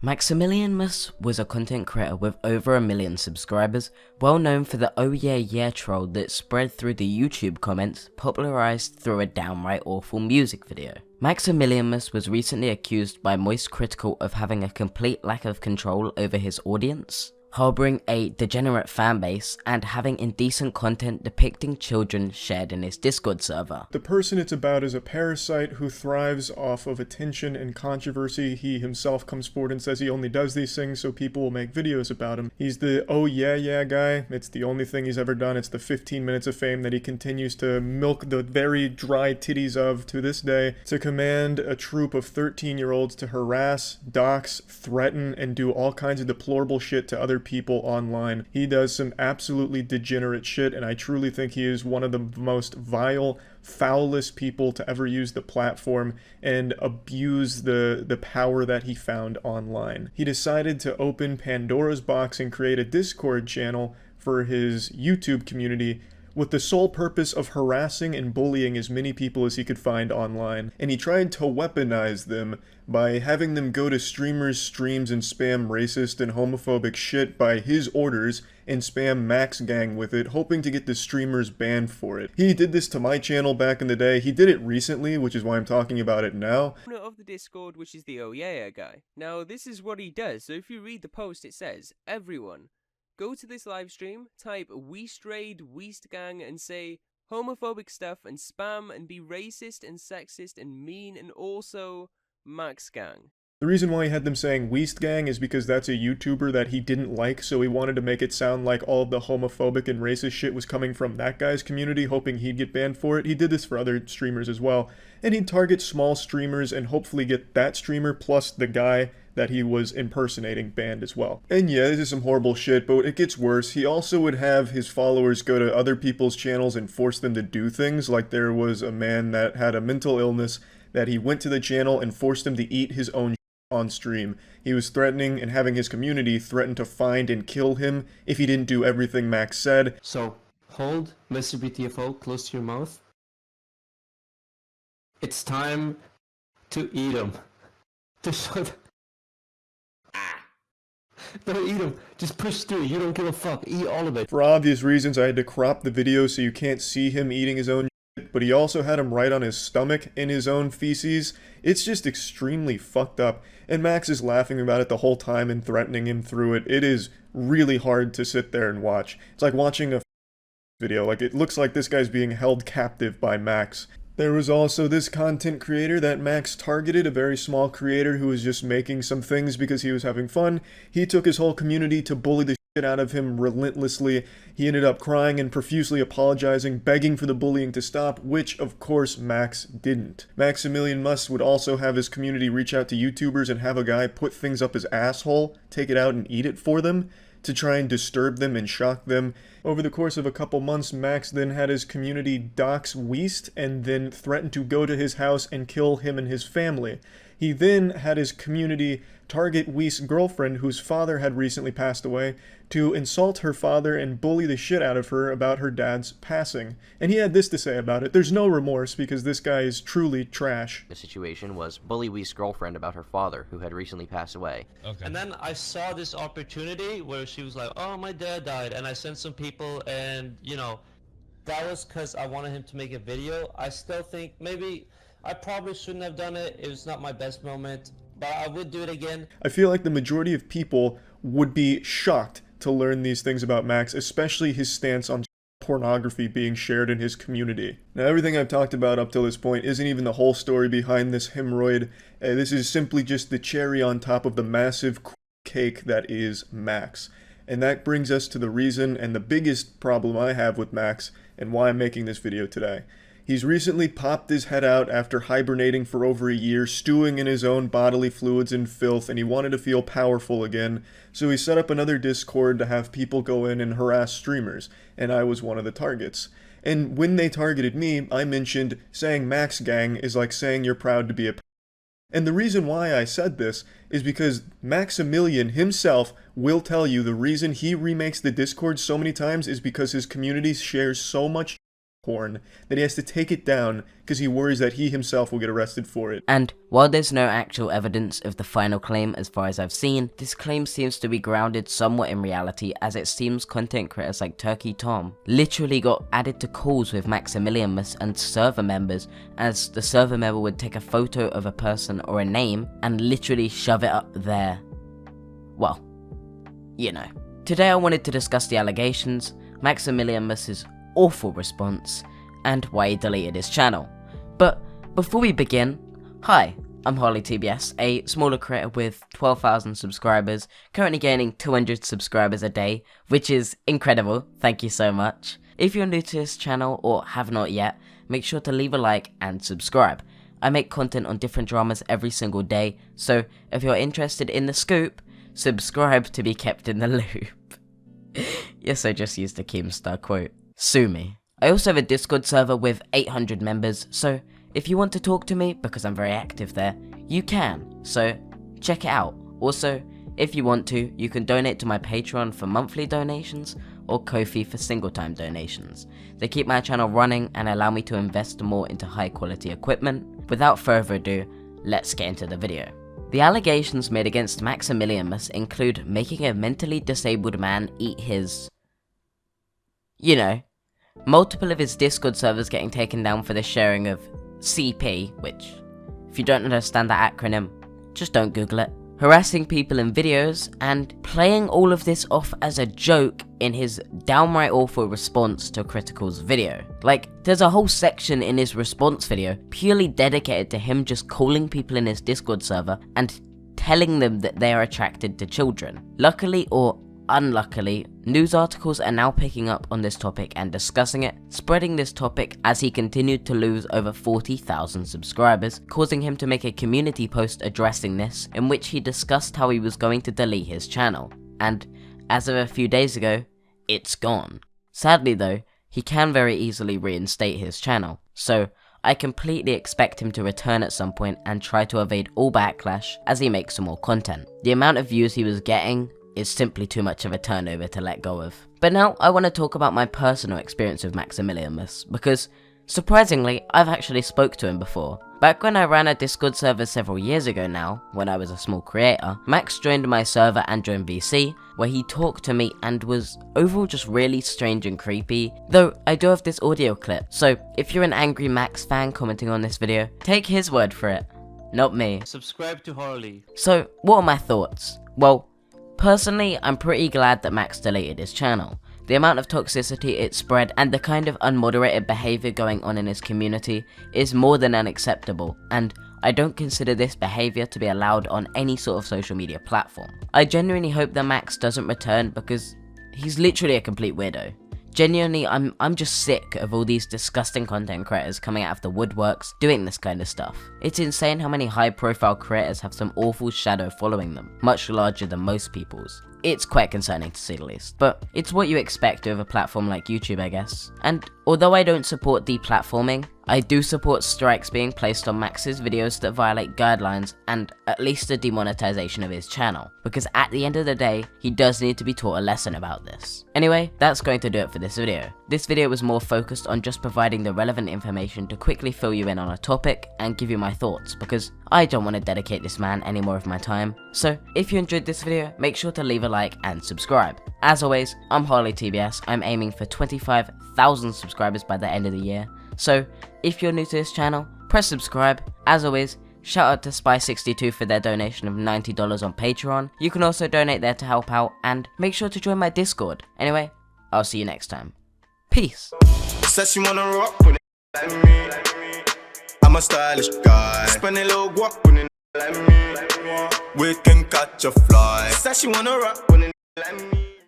MaximillianMus was a content creator with over 1 million subscribers, well known for the "oh yeah yeah" troll that spread through the YouTube comments, popularized through a downright awful music video. MaximillianMus was recently accused by MoistCritikal of having a complete lack of control over his audience, harboring a degenerate fanbase, and having indecent content depicting children shared in his Discord server. The person it's about is a parasite who thrives off of attention and controversy. He himself comes forward and says he only does these things so people will make videos about him. He's the "oh yeah yeah" guy. It's the only thing he's ever done. It's the 15 minutes of fame that he continues to milk the very dry titties of to this day, to command a troop of 13-year-olds to harass, dox, threaten, and do all kinds of deplorable shit to other people online. He does some absolutely degenerate shit, and I truly think he is one of the most vile, foulest people to ever use the platform and abuse the power that he found online. He decided to open Pandora's box and create a Discord channel for his YouTube community with the sole purpose of harassing and bullying as many people as he could find online. And he tried to weaponize them by having them go to streamers' streams and spam racist and homophobic shit by his orders and spam Max Gang with it, hoping to get the streamers banned for it. He did this to my channel back in the day. He did it recently, which is why I'm talking about it now. Of the Discord, which is the "oh yeah guy. Now, this is what he does. So if you read the post, it says, "Everyone, go to this live stream, type Weastraid, Weastgang, and say homophobic stuff and spam and be racist and sexist and mean and also Max Gang." The reason why he had them saying Weastgang is because that's a YouTuber that he didn't like, so he wanted to make it sound like all of the homophobic and racist shit was coming from that guy's community, hoping he'd get banned for it. He did this for other streamers as well, and he'd target small streamers and hopefully get that streamer plus the guy that he was impersonating banned as well. And yeah, this is some horrible shit, but it gets worse. He also would have his followers go to other people's channels and force them to do things. Like there was a man that had a mental illness that he went to the channel and forced him to eat his own on stream. He was threatening and having his community threaten to find and kill him if he didn't do everything Max said. So, hold Mr. BTFO close to your mouth. It's time to eat him. To show Don't eat him. Just push through. You don't give a fuck. Eat all of it. For obvious reasons, I had to crop the video so you can't see him eating his own shit, but he also had him right on his stomach in his own feces. It's just extremely fucked up, and Max is laughing about it the whole time and threatening him through it. It is really hard to sit there and watch. It's like watching a video. Like, it looks like this guy's being held captive by Max. There was also this content creator that Max targeted, a very small creator who was just making some things because he was having fun. He took his whole community to bully the shit out of him relentlessly. He ended up crying and profusely apologizing, begging for the bullying to stop, which of course Max didn't. MaximillianMus would also have his community reach out to YouTubers and have a guy put things up his asshole, take it out and eat it for them, to try and disturb them and shock them. Over the course of a couple months, Max then had his community dox Weast and then threatened to go to his house and kill him and his family. He then had his community target Weast's girlfriend, whose father had recently passed away, to insult her father and bully the shit out of her about her dad's passing. And he had this to say about it: "There's no remorse because this guy is truly trash." The situation was bully Wee's girlfriend about her father, who had recently passed away. Okay. And then I saw this opportunity where she was like, "Oh, my dad died," and I sent some people, and you know, that was because I wanted him to make a video. I still think maybe I probably shouldn't have done it. It was not my best moment, but I would do it again. I feel like the majority of people would be shocked to learn these things about Max, especially his stance on pornography being shared in his community. Now, everything I've talked about up till this point isn't even the whole story behind this hemorrhoid. This is simply just the cherry on top of the massive cake that is Max. And that brings us to the reason and the biggest problem I have with Max and why I'm making this video today. He's recently popped his head out after hibernating for over a year, stewing in his own bodily fluids and filth, and he wanted to feel powerful again, so he set up another Discord to have people go in and harass streamers, and I was one of the targets. And when they targeted me, I mentioned saying Max Gang is like saying you're proud to be a And the reason why I said this is because Maximilian himself will tell you the reason he remakes the Discord so many times is because his community shares so much porn that he has to take it down because he worries that he himself will get arrested for it. And while there's no actual evidence of the final claim as far as I've seen, this claim seems to be grounded somewhat in reality, as it seems content creators like Turkey Tom literally got added to calls with MaximillianMus and server members, as the server member would take a photo of a person or a name and literally shove it up there. Well, you know. Today I wanted to discuss the allegations, MaximillianMus's awful response, and why he deleted his channel. But before we begin, hi, I'm HarleyTBS, a smaller creator with 12,000 subscribers, currently gaining 200 subscribers a day, which is incredible, thank you so much. If you're new to this channel or have not yet, make sure to leave a like and subscribe. I make content on different dramas every single day, so if you're interested in the scoop, subscribe to be kept in the loop. Yes, I just used a Keemstar quote. Sue me. I also have a Discord server with 800 members, so if you want to talk to me, because I'm very active there, you can, so check it out. Also, if you want to, you can donate to my Patreon for monthly donations, or Ko-fi for single-time donations. They keep my channel running and allow me to invest more into high-quality equipment. Without further ado, let's get into the video. The allegations made against MaximillianMus include making a mentally disabled man eat his... you know, multiple of his Discord servers getting taken down for the sharing of CP, which, if you don't understand that acronym, just don't Google it, harassing people in videos, and playing all of this off as a joke in his downright awful response to Critical's video. Like, there's a whole section in his response video purely dedicated to him just calling people in his Discord server and telling them that they are attracted to children. Luckily or unluckily, news articles are now picking up on this topic and discussing it, spreading this topic as he continued to lose over 40,000 subscribers, causing him to make a community post addressing this, in which he discussed how he was going to delete his channel. And as of a few days ago, it's gone. Sadly though, he can very easily reinstate his channel, so I completely expect him to return at some point and try to evade all backlash as he makes some more content. The amount of views he was getting is simply too much of a turnover to let go of. But now I want to talk about my personal experience with MaximillianMus, because surprisingly, I've actually spoke to him before. Back when I ran a Discord server several years ago now, when I was a small creator, Max joined my server and joined VC, where he talked to me and was overall just really strange and creepy, though I do have this audio clip, so if you're an angry Max fan commenting on this video, take his word for it, not me. Subscribe to Harley. So, what are my thoughts? Well, personally, I'm pretty glad that Max deleted his channel. The amount of toxicity it spread and the kind of unmoderated behavior going on in his community is more than unacceptable, and I don't consider this behavior to be allowed on any sort of social media platform. I genuinely hope that Max doesn't return because he's literally a complete weirdo. Genuinely, I'm just sick of all these disgusting content creators coming out of the woodworks doing this kind of stuff. It's insane how many high profile creators have some awful shadow following them, much larger than most people's. It's quite concerning to say the least, but it's what you expect of a platform like YouTube, I guess. And although I don't support deplatforming, I do support strikes being placed on Max's videos that violate guidelines and at least a demonetization of his channel, because at the end of the day, he does need to be taught a lesson about this. Anyway, that's going to do it for this video. This video was more focused on just providing the relevant information to quickly fill you in on a topic and give you my thoughts, because I don't want to dedicate this man any more of my time. So if you enjoyed this video, make sure to leave a like and subscribe. As always, I'm HarleyTBS. I'm aiming for 25,000 subscribers by the end of the year. So if you're new to this channel, press subscribe. As always, shout out to Spy62 for their donation of $90 on Patreon. You can also donate there to help out, and make sure to join my Discord. Anyway, I'll see you next time. Peace. Said she wanna rock when it like me. I'm a stylish guy. Spend a little guap when it like me. We can catch a fly. Said she wanna rock when it like me.